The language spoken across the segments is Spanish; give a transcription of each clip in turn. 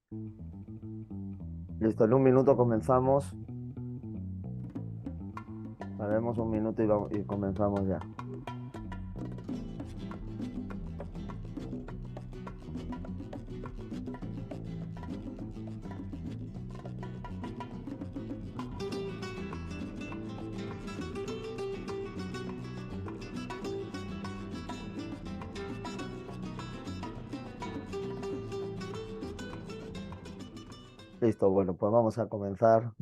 Listo, en un minuto comenzamos. Haremos un minuto y comenzamos ya. Listo, bueno, pues vamos a comenzar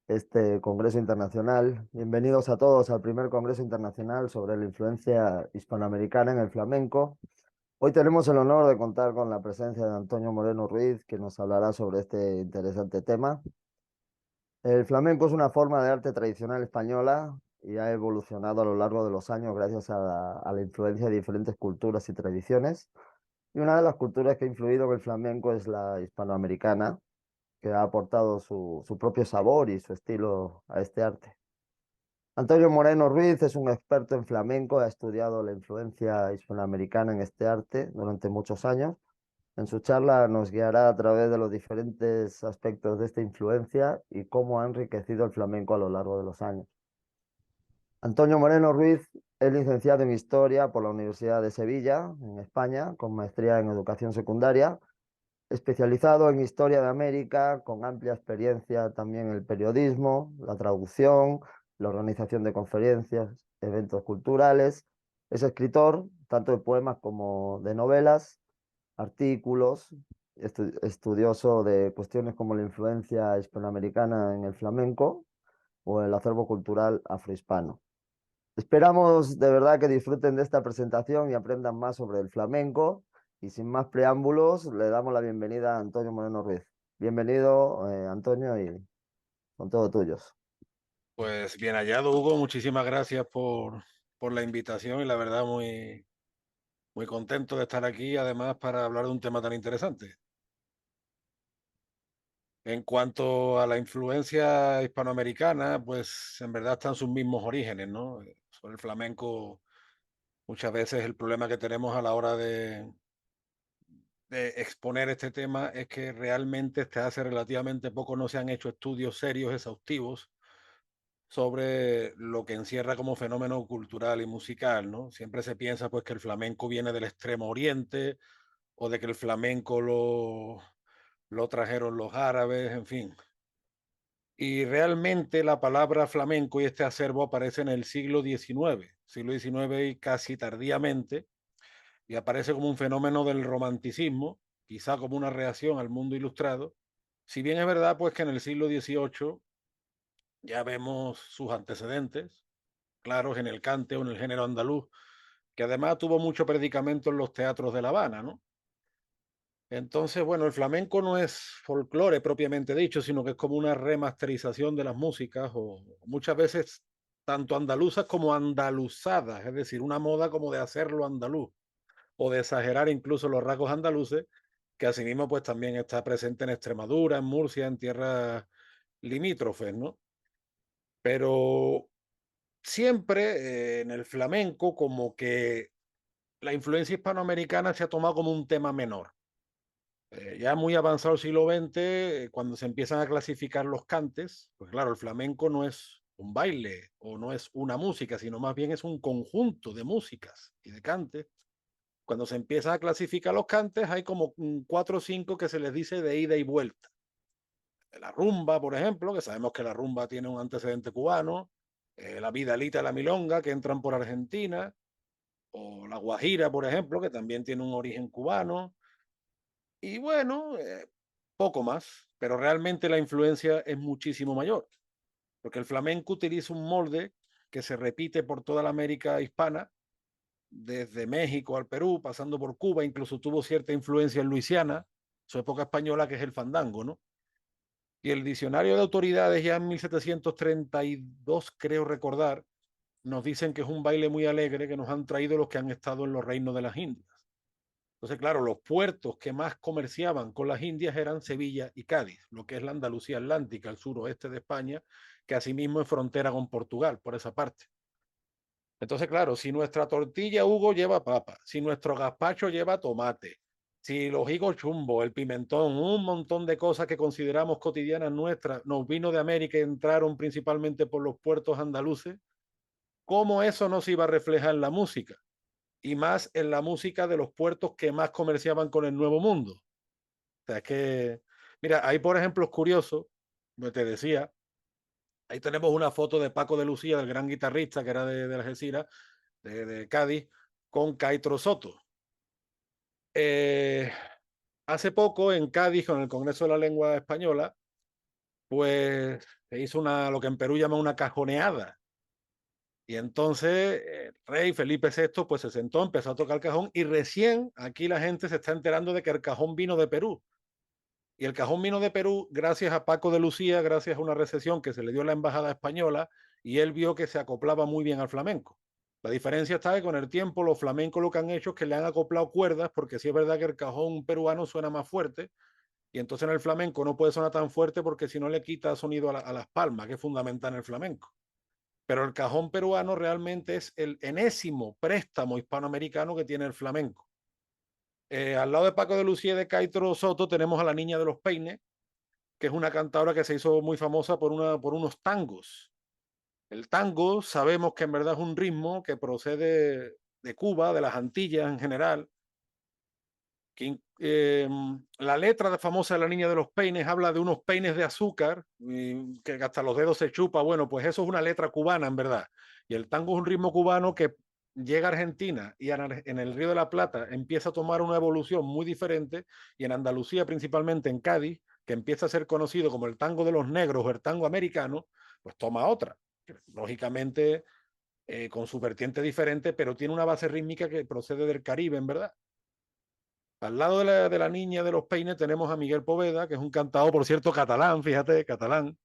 este Congreso Internacional. Bienvenidos a todos al primer Congreso Internacional sobre la influencia hispanoamericana en el flamenco. Hoy tenemos el honor de contar con la presencia de Antonio Moreno Ruiz, que nos hablará sobre este interesante tema. El flamenco es una forma de arte tradicional española y ha evolucionado a lo largo de los años gracias a la influencia de diferentes culturas y tradiciones. Y una de las culturas que ha influido en el flamenco es la hispanoamericana, que ha aportado su propio sabor y su estilo a este arte. Antonio Moreno Ruiz es un experto en flamenco, ha estudiado la influencia hispanoamericana en este arte durante muchos años. En su charla nos guiará a través de los diferentes aspectos de esta influencia y cómo ha enriquecido el flamenco a lo largo de los años. Antonio Moreno Ruiz es licenciado en Historia por la Universidad de Sevilla, en España, con maestría en Educación Secundaria, especializado en Historia de América, con amplia experiencia también en el periodismo, la traducción, la organización de conferencias, eventos culturales. Es escritor tanto de poemas como de novelas, artículos, estudioso de cuestiones como la influencia hispanoamericana en el flamenco o el acervo cultural afrohispano. Esperamos de verdad que disfruten de esta presentación y aprendan más sobre el flamenco. Y sin más preámbulos, le damos la bienvenida a Antonio Moreno Ruiz. Bienvenido, Antonio, y son todos tuyos. Pues bien hallado, Hugo. Muchísimas gracias por la invitación y la verdad muy contento de estar aquí, además para hablar de un tema tan interesante. En cuanto a la influencia hispanoamericana, pues en verdad están sus mismos orígenes, ¿no? Sobre el flamenco, muchas veces el problema que tenemos a la hora de exponer este tema es que realmente desde hace relativamente poco no se han hecho estudios serios, exhaustivos sobre lo que encierra como fenómeno cultural y musical, ¿no? Siempre se piensa pues que el flamenco viene del Extremo Oriente o de que el flamenco lo trajeron los árabes, en fin. Y realmente la palabra flamenco y este acervo aparece en el siglo XIX y casi tardíamente, y aparece como un fenómeno del romanticismo, quizá como una reacción al mundo ilustrado. Si bien es verdad pues que en el siglo XVIII ya vemos sus antecedentes, claros en el cante o en el género andaluz, que además tuvo mucho predicamento en los teatros de La Habana, ¿no? Entonces, bueno, el flamenco no es folclore propiamente dicho, sino que es como una remasterización de las músicas, o muchas veces tanto andaluzas como andaluzadas, es decir, una moda como de hacerlo andaluz, o de exagerar incluso los rasgos andaluces, que asimismo pues también está presente en Extremadura, en Murcia, en tierras limítrofes, ¿no? Pero siempre en el flamenco como que la influencia hispanoamericana se ha tomado como un tema menor. Ya muy avanzado el siglo XX, cuando se empiezan a clasificar los cantes, pues claro, el flamenco no es un baile o no es una música, sino más bien es un conjunto de músicas y de cantes. Cuando se empiezan a clasificar los cantes, hay como cuatro o cinco que se les dice de ida y vuelta. La rumba, por ejemplo, que sabemos que la rumba tiene un antecedente cubano, la vidalita y la milonga, que entran por Argentina, o la guajira, por ejemplo, que también tiene un origen cubano. Y bueno, poco más, pero realmente la influencia es muchísimo mayor, porque el flamenco utiliza un molde que se repite por toda la América hispana, desde México al Perú, pasando por Cuba, incluso tuvo cierta influencia en Luisiana, su época española, que es el fandango, ¿no? Y el diccionario de autoridades ya en 1732, creo recordar, nos dicen que es un baile muy alegre que nos han traído los que han estado en los reinos de las Indias. Entonces, claro, los puertos que más comerciaban con las Indias eran Sevilla y Cádiz, lo que es la Andalucía Atlántica, el suroeste de España, que asimismo es frontera con Portugal, por esa parte. Entonces, claro, si nuestra tortilla, Hugo, lleva papa, si nuestro gazpacho lleva tomate, Si los higos chumbo, el pimentón, un montón de cosas que consideramos cotidianas nuestras, nos vino de América y entraron principalmente por los puertos andaluces, ¿cómo eso no se iba a reflejar en la música? Y más en la música de los puertos que más comerciaban con el Nuevo Mundo. O sea, es que, mira, ahí por ejemplo es curioso, como te decía, ahí tenemos una foto de Paco de Lucía, del gran guitarrista que era de Algeciras, de Cádiz, con Caitro Soto. Eh, Hace poco en Cádiz, con el Congreso de la Lengua Española, pues se hizo lo que en Perú llama una cajoneada. Y entonces el rey Felipe VI pues se sentó, empezó a tocar el cajón y recién aquí la gente se está enterando de que el cajón vino de Perú. Y el cajón vino de Perú gracias a Paco de Lucía, gracias a una recesión que se le dio a la embajada española y él vio que se acoplaba muy bien al flamenco. La diferencia está que con el tiempo los flamencos lo que han hecho es que le han acoplado cuerdas, porque sí es verdad que el cajón peruano suena más fuerte, y entonces en el flamenco no puede sonar tan fuerte porque si no le quita sonido a las palmas, que es fundamental en el flamenco. Pero el cajón peruano realmente es el enésimo préstamo hispanoamericano que tiene el flamenco. Al lado de Paco de Lucía y de Caitro Soto tenemos a la Niña de los Peines, que es una cantadora que se hizo muy famosa por unos tangos. El tango sabemos que en verdad es un ritmo que procede de Cuba, de las Antillas en general, que la letra famosa de La Niña de los Peines habla de unos peines de azúcar, que hasta los dedos se chupa. Bueno, pues eso es una letra cubana, en verdad. Y el tango es un ritmo cubano que llega a Argentina y en el Río de la Plata empieza a tomar una evolución muy diferente, y en Andalucía, principalmente en Cádiz, que empieza a ser conocido como el tango de los negros o el tango americano, pues toma otra. Lógicamente, con su vertiente diferente, pero tiene una base rítmica que procede del Caribe, en verdad. Al lado de la Niña de los Peines tenemos a Miguel Poveda, que es un cantado, por cierto, catalán, fíjate, catalán,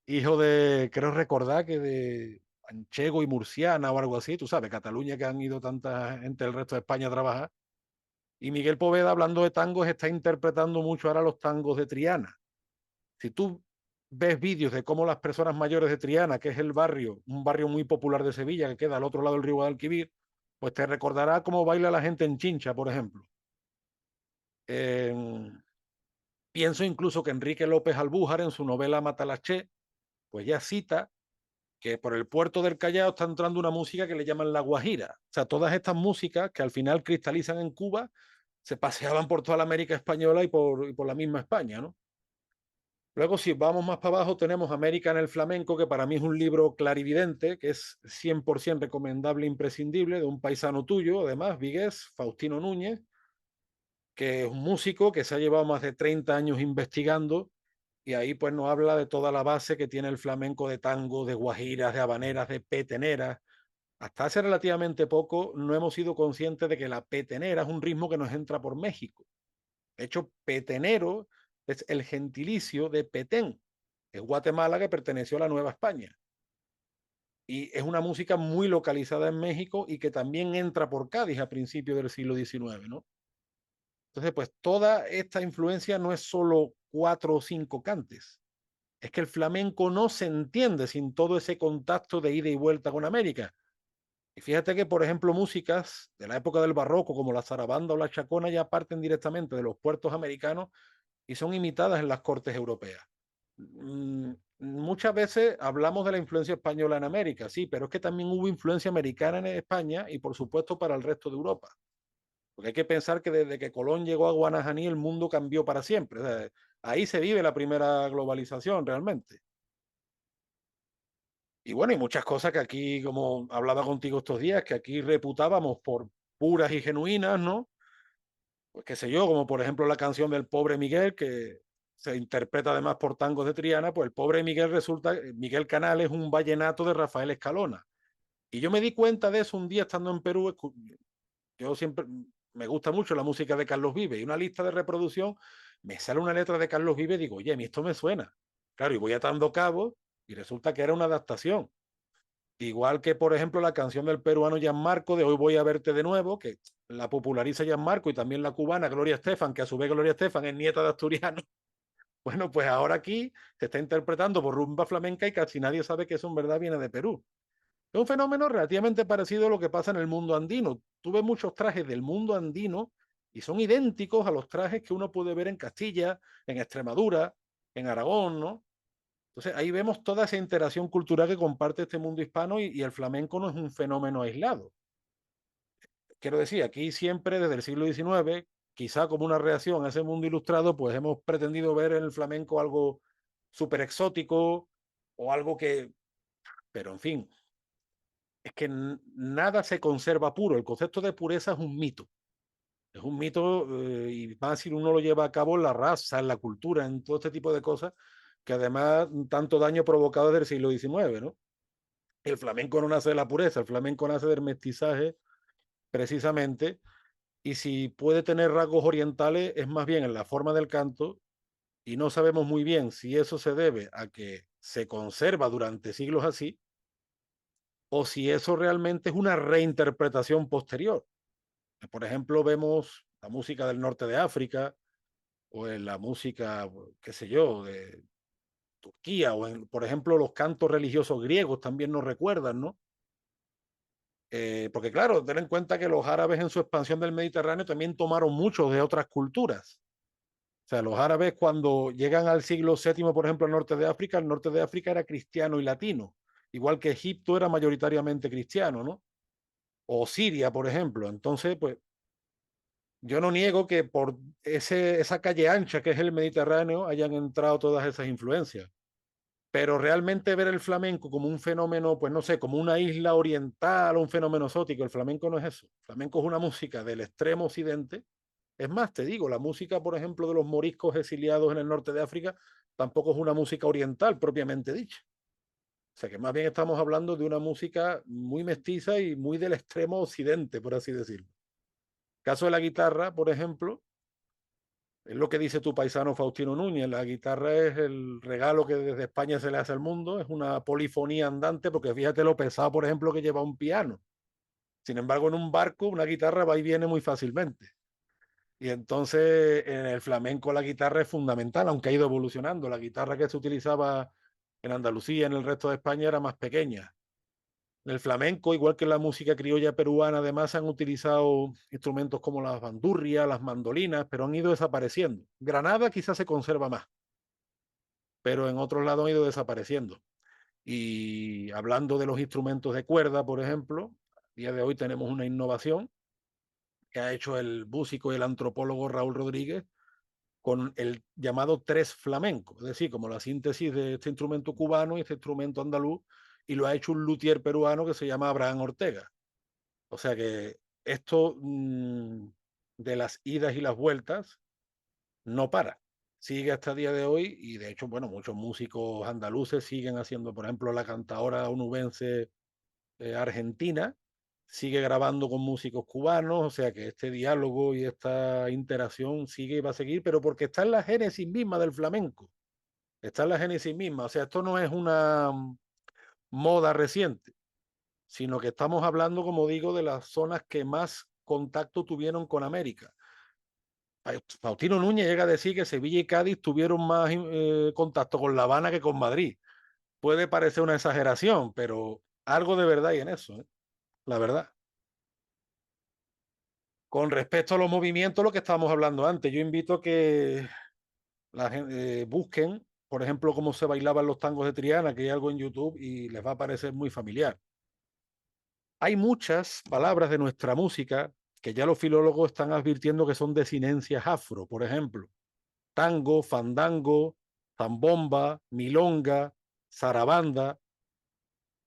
hijo de, creo recordar que de Manchego y Murciana o algo así, tú sabes, Cataluña, que han ido tanta gente del resto de España a trabajar. Y Miguel Poveda, hablando de tangos, está interpretando mucho ahora los tangos de Triana. Si tú ves vídeos de cómo las personas mayores de Triana, que es el barrio, un barrio muy popular de Sevilla, que queda al otro lado del río Guadalquivir, pues te recordará cómo baila la gente en Chincha, por ejemplo. Eh, Pienso incluso que Enrique López Albújar, en su novela Matalaché, pues ya cita que por el puerto del Callao está entrando una música que le llaman la guajira. O sea, todas estas músicas que al final cristalizan en Cuba se paseaban por toda la América española y por la misma España, ¿no? Luego, si vamos más para abajo, tenemos América en el Flamenco, que para mí es un libro clarividente, que es 100% recomendable e imprescindible, de un paisano tuyo, además, vigués, Faustino Núñez, que es un músico que se ha llevado más de 30 años investigando, y ahí pues nos habla de toda la base que tiene el flamenco, de tango, de guajiras, de habaneras, de peteneras. Hasta hace relativamente poco no hemos sido conscientes de que la petenera es un ritmo que nos entra por México. De hecho, petenero es el gentilicio de Petén, es Guatemala, que perteneció a la Nueva España. Y es una música muy localizada en México y que también entra por Cádiz a principios del siglo XIX, ¿no? Entonces, pues toda esta influencia no es solo cuatro o cinco cantes. Es que el flamenco no se entiende sin todo ese contacto de ida y vuelta con América. Y fíjate que, por ejemplo, músicas de la época del barroco, como la zarabanda o la chacona, ya parten directamente de los puertos americanos y son imitadas en las cortes europeas. Muchas veces hablamos de la influencia española en América, sí, pero es que también hubo influencia americana en España y, por supuesto, para el resto de Europa. Porque hay que pensar que desde que Colón llegó a Guanajaní el mundo cambió para siempre. O sea, ahí se vive la primera globalización realmente. Y bueno, hay muchas cosas que aquí, como hablaba contigo estos días, que aquí reputábamos por puras y genuinas, ¿no? Pues qué sé yo, como por ejemplo la canción del Pobre Miguel, que se interpreta además por tangos de Triana. Pues el Pobre Miguel resulta, Miguel Canal es un vallenato de Rafael Escalona. Y yo me di cuenta de eso un día estando en Perú. Yo siempre me gusta mucho la música de Carlos Vives, y una lista de reproducción me sale una letra de Carlos Vives y digo, oye, a mí esto me suena. Claro, y voy atando cabos y resulta que era una adaptación. Igual que, por ejemplo, la canción del peruano Gianmarco de Hoy voy a verte de nuevo, que la populariza Gianmarco, y también la cubana Gloria Estefan, que a su vez Gloria Estefan es nieta de asturiano. Bueno, pues ahora aquí se está interpretando por rumba flamenca y casi nadie sabe que eso en verdad viene de Perú. Es un fenómeno relativamente parecido a lo que pasa en el mundo andino. Tú ves muchos trajes del mundo andino y son idénticos a los trajes que uno puede ver en Castilla, en Extremadura, en Aragón, ¿no? Entonces ahí vemos toda esa interacción cultural que comparte este mundo hispano y el flamenco no es un fenómeno aislado. Quiero decir, aquí siempre desde el siglo XIX, quizá como una reacción a ese mundo ilustrado, pues hemos pretendido ver en el flamenco algo súper exótico o algo que, pero en fin, es que nada se conserva puro. El concepto de pureza es un mito. Es un mito y más si uno lo lleva a cabo en la raza, en la cultura, en todo este tipo de cosas, que además tanto daño provocado desde el siglo XIX, ¿no? El flamenco no nace de la pureza, el flamenco nace del mestizaje precisamente, y si puede tener rasgos orientales es más bien en la forma del canto, y no sabemos muy bien si eso se debe a que se conserva durante siglos así, o si eso realmente es una reinterpretación posterior. Por ejemplo, vemos la música del norte de África o en la música, qué sé yo, de Turquía o en, por ejemplo, los cantos religiosos griegos también nos recuerdan, ¿no? Porque claro, ten en cuenta que los árabes en su expansión del Mediterráneo también tomaron muchos de otras culturas. O sea, los árabes cuando llegan al siglo VII, por ejemplo, al norte de África, el norte de África era cristiano y latino, igual que Egipto era mayoritariamente cristiano, ¿no? O Siria, por ejemplo. Entonces, pues yo no niego que por esa calle ancha que es el Mediterráneo hayan entrado todas esas influencias, pero realmente ver el flamenco como un fenómeno, pues no sé, como una isla oriental o un fenómeno exótico, el flamenco no es eso. El flamenco es una música del extremo occidente. Es más, te digo, la música, por ejemplo, de los moriscos exiliados en el norte de África tampoco es una música oriental propiamente dicha. O sea que más bien estamos hablando de una música muy mestiza y muy del extremo occidente, por así decirlo. Caso de la guitarra, por ejemplo, es lo que dice tu paisano Faustino Núñez. La guitarra es el regalo que desde España se le hace al mundo. Es una polifonía andante, porque fíjate lo pesado, por ejemplo, que lleva un piano. Sin embargo, en un barco una guitarra va y viene muy fácilmente. Y entonces en el flamenco la guitarra es fundamental, aunque ha ido evolucionando. La guitarra que se utilizaba en Andalucía, en el resto de España, era más pequeña. En el flamenco, igual que en la música criolla peruana, además se han utilizado instrumentos como las bandurrias, las mandolinas, pero han ido desapareciendo. Granada quizás se conserva más, pero en otros lados han ido desapareciendo. Y hablando de los instrumentos de cuerda, por ejemplo, a día de hoy tenemos una innovación que ha hecho el músico y el antropólogo Raúl Rodríguez con el llamado tres flamenco, es decir, como la síntesis de este instrumento cubano y este instrumento andaluz, y lo ha hecho un luthier peruano que se llama Abraham Ortega. O sea que esto de las idas y las vueltas no para. Sigue hasta el día de hoy y de hecho, bueno, muchos músicos andaluces siguen haciendo, por ejemplo, la cantadora onubense argentina, sigue grabando con músicos cubanos, o sea que este diálogo y esta interacción sigue y va a seguir, pero porque está en la génesis misma del flamenco, está en la génesis misma, o sea, esto no es una moda reciente, sino que estamos hablando, como digo, de las zonas que más contacto tuvieron con América. Faustino Núñez llega a decir que Sevilla y Cádiz tuvieron más contacto con La Habana que con Madrid. Puede parecer una exageración, pero algo de verdad hay en eso, ¿eh? La verdad. Con respecto a los movimientos, lo que estábamos hablando antes, yo invito a que la gente busquen, por ejemplo, cómo se bailaban los tangos de Triana, que hay algo en YouTube y les va a parecer muy familiar. Hay muchas palabras de nuestra música que ya los filólogos están advirtiendo que son desinencias afro, por ejemplo, tango, fandango, zambomba, milonga, zarabanda,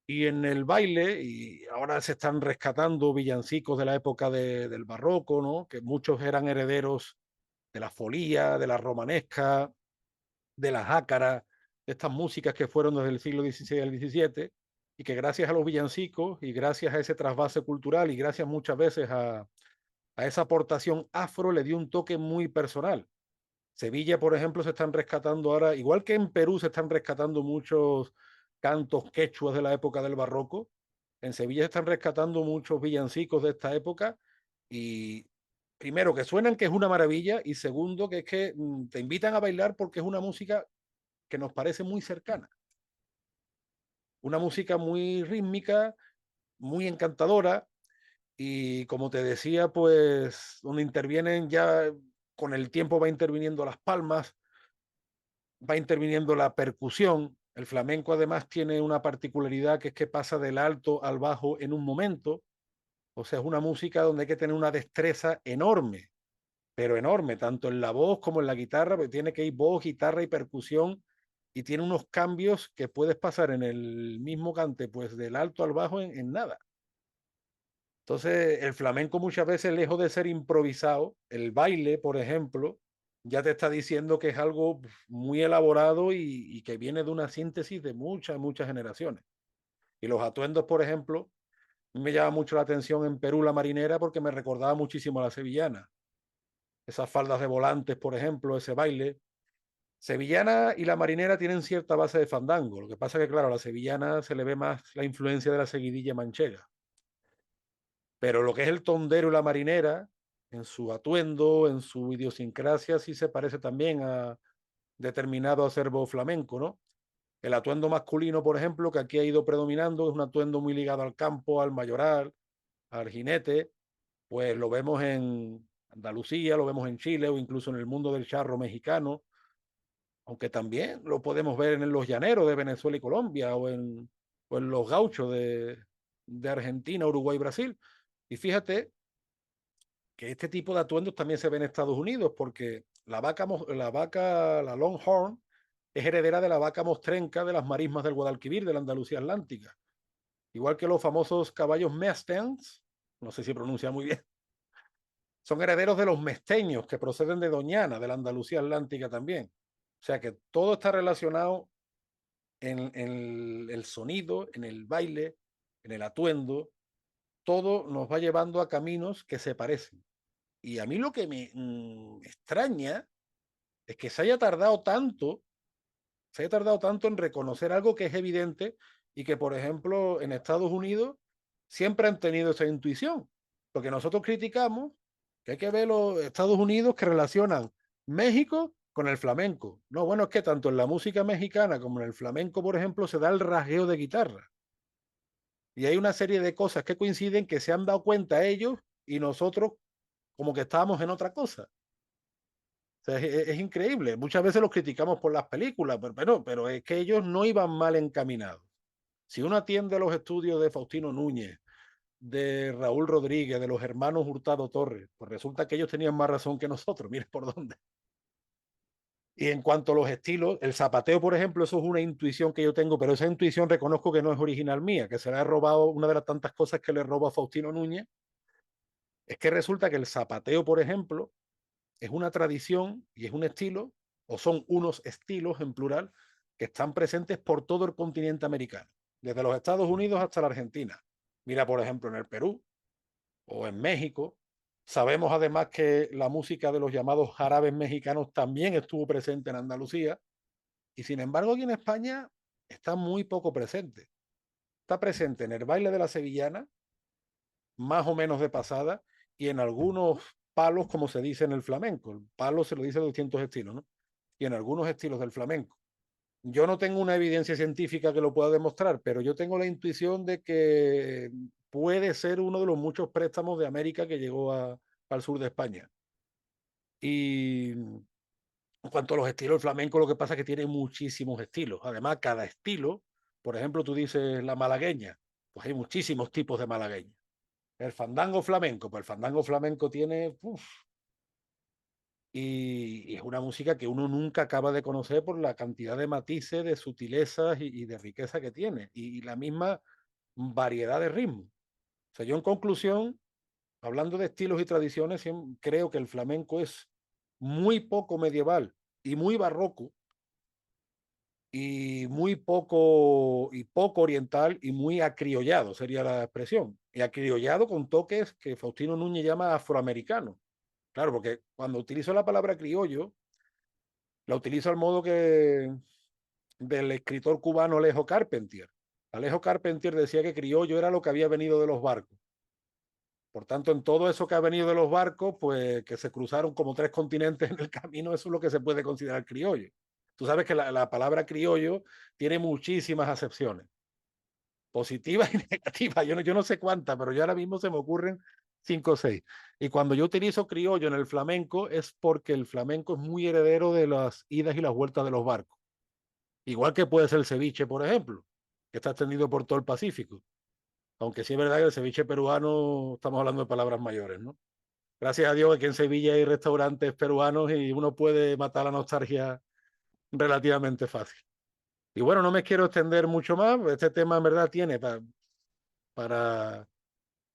y en el baile, y ahora se están rescatando villancicos de la época del barroco, ¿no? Que muchos eran herederos de la folía, de la romanesca, de la jácara, de estas músicas que fueron desde el siglo XVI al XVII, y que gracias a los villancicos y gracias a ese trasvase cultural y gracias muchas veces a esa aportación afro le dio un toque muy personal. Sevilla, por ejemplo, se están rescatando ahora, igual que en Perú se están rescatando muchos cantos quechuas de la época del barroco, en Sevilla se están rescatando muchos villancicos de esta época y primero que suenan que es una maravilla y segundo que es que te invitan a bailar porque es una música que nos parece muy cercana, una música muy rítmica, muy encantadora Y como te decía, pues donde intervienen ya con el tiempo va interviniendo las palmas, va interviniendo la percusión. El flamenco además tiene una particularidad que es que pasa del alto al bajo en un momento. O sea, es una música donde hay que tener una destreza enorme, pero enorme, tanto en la voz como en la guitarra, porque tiene que ir voz, guitarra y percusión, y tiene unos cambios que puedes pasar en el mismo cante, pues del alto al bajo en nada. Entonces, el flamenco muchas veces, lejos de ser improvisado, el baile, por ejemplo, ya te está diciendo que es algo muy elaborado y que viene de una síntesis de muchas, muchas generaciones. Y los atuendos, por ejemplo, me llama mucho la atención en Perú la marinera porque me recordaba muchísimo a la sevillana. Esas faldas de volantes, por ejemplo, ese baile. Sevillana y la marinera tienen cierta base de fandango. Lo que pasa es que, claro, a la sevillana se le ve más la influencia de la seguidilla manchega. Pero lo que es el tondero y la marinera, en su atuendo, en su idiosincrasia, sí se parece también a determinado acervo flamenco, ¿no? El atuendo masculino, por ejemplo, que aquí ha ido predominando, es un atuendo muy ligado al campo, al mayoral, al jinete, pues lo vemos en Andalucía, lo vemos en Chile o incluso en el mundo del charro mexicano, aunque también lo podemos ver en los llaneros de Venezuela y Colombia o en los gauchos de Argentina, Uruguay y Brasil. Y fíjate que este tipo de atuendos también se ve en Estados Unidos porque la Longhorn, es heredera de la vaca mostrenca de las marismas del Guadalquivir, de la Andalucía Atlántica. Igual que los famosos caballos Mustangs, no sé si pronuncia muy bien, son herederos de los mesteños que proceden de Doñana, de la Andalucía Atlántica también. O sea que todo está relacionado en el sonido, en el baile, en el atuendo. Todo nos va llevando a caminos que se parecen. Y a mí lo que me extraña es que se haya tardado tanto en reconocer algo que es evidente y que, por ejemplo, en Estados Unidos siempre han tenido esa intuición. Porque nosotros criticamos que hay que ver los Estados Unidos que relacionan México con el flamenco. No, bueno, es que tanto en la música mexicana como en el flamenco, por ejemplo, se da el rasgueo de guitarra. Y hay una serie de cosas que coinciden que se han dado cuenta ellos y nosotros como que estábamos en otra cosa. O sea, es increíble. Muchas veces los criticamos por las películas, pero es que ellos no iban mal encaminados. Si uno atiende los estudios de Faustino Núñez, de Raúl Rodríguez, de los hermanos Hurtado Torres, pues resulta que ellos tenían más razón que nosotros, mire por dónde. Y en cuanto a los estilos, el zapateo, por ejemplo, eso es una intuición que yo tengo, pero esa intuición reconozco que no es original mía, que se la he robado, una de las tantas cosas que le robo a Faustino Núñez, es que resulta que el zapateo, por ejemplo, es una tradición y es un estilo, o son unos estilos en plural, que están presentes por todo el continente americano, desde los Estados Unidos hasta la Argentina. Mira, por ejemplo, en el Perú o en México. Sabemos además que la música de los llamados jarabes mexicanos también estuvo presente en Andalucía y sin embargo aquí en España está muy poco presente. Está presente en el baile de la sevillana, más o menos de pasada, y en algunos palos, como se dice en el flamenco. El palo se lo dice de distintos estilos, ¿no? Y en algunos estilos del flamenco. Yo no tengo una evidencia científica que lo pueda demostrar, pero yo tengo la intuición de que puede ser uno de los muchos préstamos de América que llegó al sur de España. Y en cuanto a los estilos, el flamenco lo que pasa es que tiene muchísimos estilos. Además, cada estilo, por ejemplo, tú dices la malagueña, pues hay muchísimos tipos de malagueña. El fandango flamenco, pues el fandango flamenco tiene, y es una música que uno nunca acaba de conocer por la cantidad de matices, de sutilezas y de riqueza que tiene, y la misma variedad de ritmos. O sea, yo en conclusión, hablando de estilos y tradiciones, creo que el flamenco es muy poco medieval y muy barroco y poco oriental y muy acriollado sería la expresión. Y acriollado con toques que Faustino Núñez llama afroamericano. Claro, porque cuando utilizo la palabra criollo, la utilizo al modo que del escritor cubano Alejo Carpentier. Alejo Carpentier decía que criollo era lo que había venido de los barcos. Por tanto, en todo eso que ha venido de los barcos, pues que se cruzaron como tres continentes en el camino, eso es lo que se puede considerar criollo. Tú sabes que la palabra criollo tiene muchísimas acepciones. positivas y negativas. Yo no sé cuántas, pero yo ahora mismo se me ocurren 5 o 6. Y cuando yo utilizo criollo en el flamenco es porque el flamenco es muy heredero de las idas y las vueltas de los barcos. Igual que puede ser el ceviche, por ejemplo, que está extendido por todo el Pacífico. Aunque sí es verdad que el ceviche peruano, estamos hablando de palabras mayores, ¿no? Gracias a Dios que aquí en Sevilla hay restaurantes peruanos y uno puede matar la nostalgia relativamente fácil. Y bueno, no me quiero extender mucho más, este tema en verdad tiene para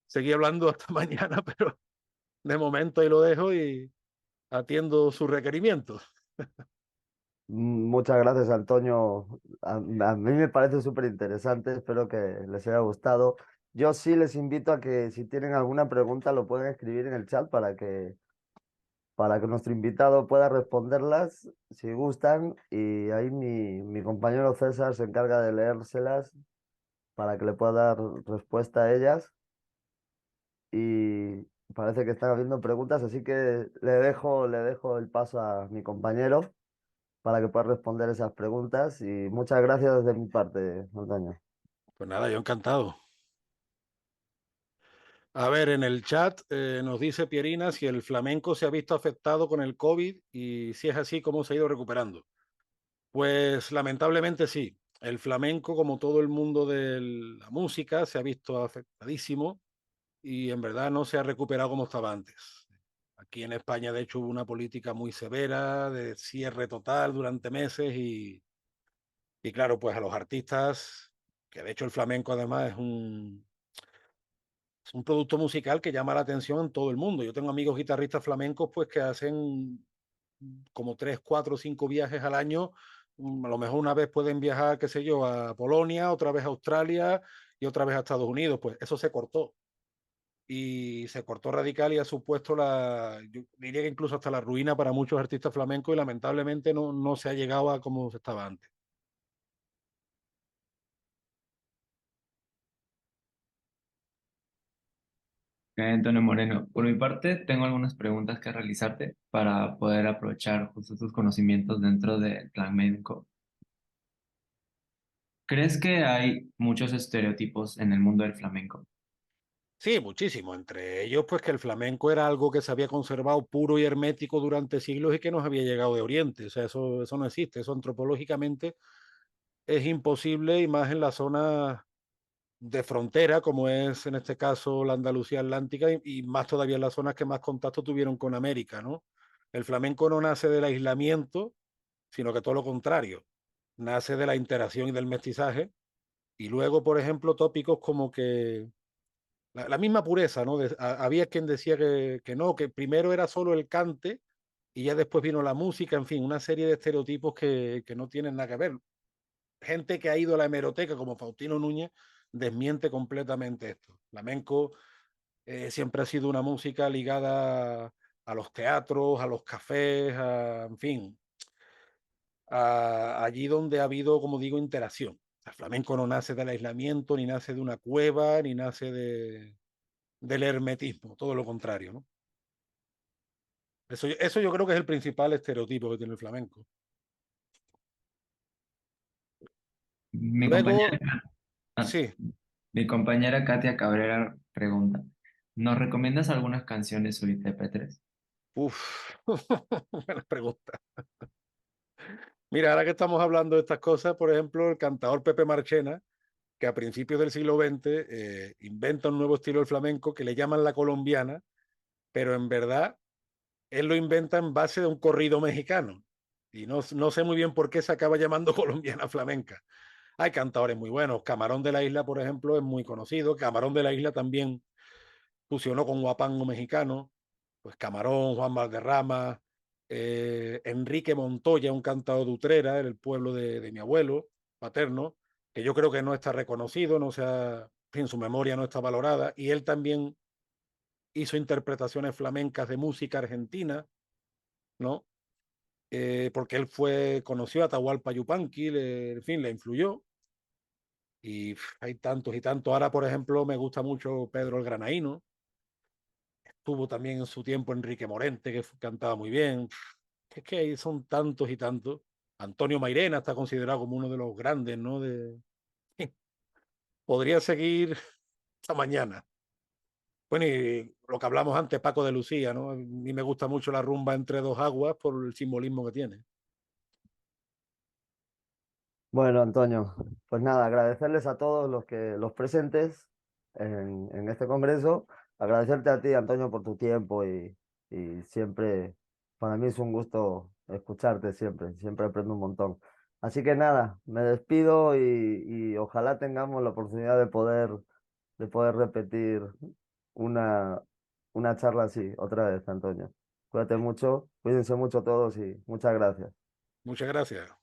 seguir hablando hasta mañana, pero de momento ahí lo dejo y atiendo sus requerimientos. Muchas gracias, Antonio. A mí me parece súper interesante, espero que les haya gustado. Yo sí les invito a que si tienen alguna pregunta lo pueden escribir en el chat para que nuestro invitado pueda responderlas si gustan y ahí mi compañero César se encarga de leérselas para que le pueda dar respuesta a ellas y parece que están habiendo preguntas, así que le dejo el paso a mi compañero para que pueda responder esas preguntas y muchas gracias de mi parte, Antonio. Pues nada, yo encantado. A ver, en el chat nos dice Pierina si el flamenco se ha visto afectado con el COVID y si es así, cómo se ha ido recuperando. Pues lamentablemente sí. El flamenco, como todo el mundo de la música, se ha visto afectadísimo y en verdad no se ha recuperado como estaba antes. Aquí en España, de hecho, hubo una política muy severa de cierre total durante meses y claro, pues a los artistas, que de hecho el flamenco además es un producto musical que llama la atención en todo el mundo. Yo tengo amigos guitarristas flamencos pues que hacen como 3, 4, 5 viajes al año. A lo mejor una vez pueden viajar, qué sé yo, a Polonia, otra vez a Australia y otra vez a Estados Unidos. Pues eso se cortó. Y se cortó radical y ha supuesto yo diría que incluso hasta la ruina para muchos artistas flamencos y lamentablemente no se ha llegado a como se estaba antes. Antonio Moreno, por mi parte tengo algunas preguntas que realizarte para poder aprovechar justo tus conocimientos dentro del flamenco. ¿Crees que hay muchos estereotipos en el mundo del flamenco? Sí, muchísimo. Entre ellos, pues que el flamenco era algo que se había conservado puro y hermético durante siglos y que nos había llegado de Oriente. O sea, eso no existe. Eso antropológicamente es imposible y más en las zonas de frontera, como es en este caso la Andalucía Atlántica y más todavía en las zonas que más contacto tuvieron con América, ¿no? El flamenco no nace del aislamiento, sino que todo lo contrario. Nace de la interacción y del mestizaje. Y luego, por ejemplo, tópicos como que la misma pureza, ¿no? Había quien decía que no, que primero era solo el cante y ya después vino la música, en fin, una serie de estereotipos que no tienen nada que ver. Gente que ha ido a la hemeroteca, como Faustino Núñez, desmiente completamente esto. Flamenco siempre ha sido una música ligada a los teatros, a los cafés, en fin, allí donde ha habido, como digo, interacción. El flamenco no nace del aislamiento, ni nace de una cueva, ni nace del hermetismo, todo lo contrario, ¿no? Eso yo creo que es el principal estereotipo que tiene el flamenco. Mi compañera, Luego, ah, sí, mi compañera Katia Cabrera pregunta, ¿nos recomiendas algunas canciones o intérpretes? uff, buena pregunta. Mira, ahora que estamos hablando de estas cosas, por ejemplo, el cantador Pepe Marchena, que a principios del siglo XX inventa un nuevo estilo del flamenco que le llaman la colombiana, pero en verdad él lo inventa en base de un corrido mexicano. Y no sé muy bien por qué se acaba llamando colombiana flamenca. Hay cantadores muy buenos. Camarón de la Isla, por ejemplo, es muy conocido. Camarón de la Isla también fusionó con guapango mexicano. Pues Camarón, Juan Valderrama, Enrique Montoya, un cantador de Utrera, en el pueblo de mi abuelo paterno, que yo creo que no está reconocido, no sea, en su memoria no está valorada. Y él también hizo interpretaciones flamencas de música argentina, ¿no? Porque él conoció a Atahualpa Yupanqui, en fin, le influyó. Y hay tantos y tantos. Ahora, por ejemplo, me gusta mucho Pedro el Granaíno. Tuvo también en su tiempo Enrique Morente, que cantaba muy bien. Es que ahí son tantos y tantos. Antonio Mairena está considerado como uno de los grandes, ¿no? Podría seguir hasta mañana. Bueno, y lo que hablamos antes, Paco de Lucía, ¿no? A mí me gusta mucho la rumba entre dos aguas por el simbolismo que tiene. Bueno, Antonio, pues nada, agradecerles a todos los presentes en este congreso, agradecerte a ti, Antonio, por tu tiempo y siempre, para mí es un gusto escucharte siempre, siempre aprendo un montón. Así que nada, me despido y ojalá tengamos la oportunidad de poder repetir una, una charla así otra vez, Antonio. Cuídate mucho, cuídense mucho todos y muchas gracias. Muchas gracias.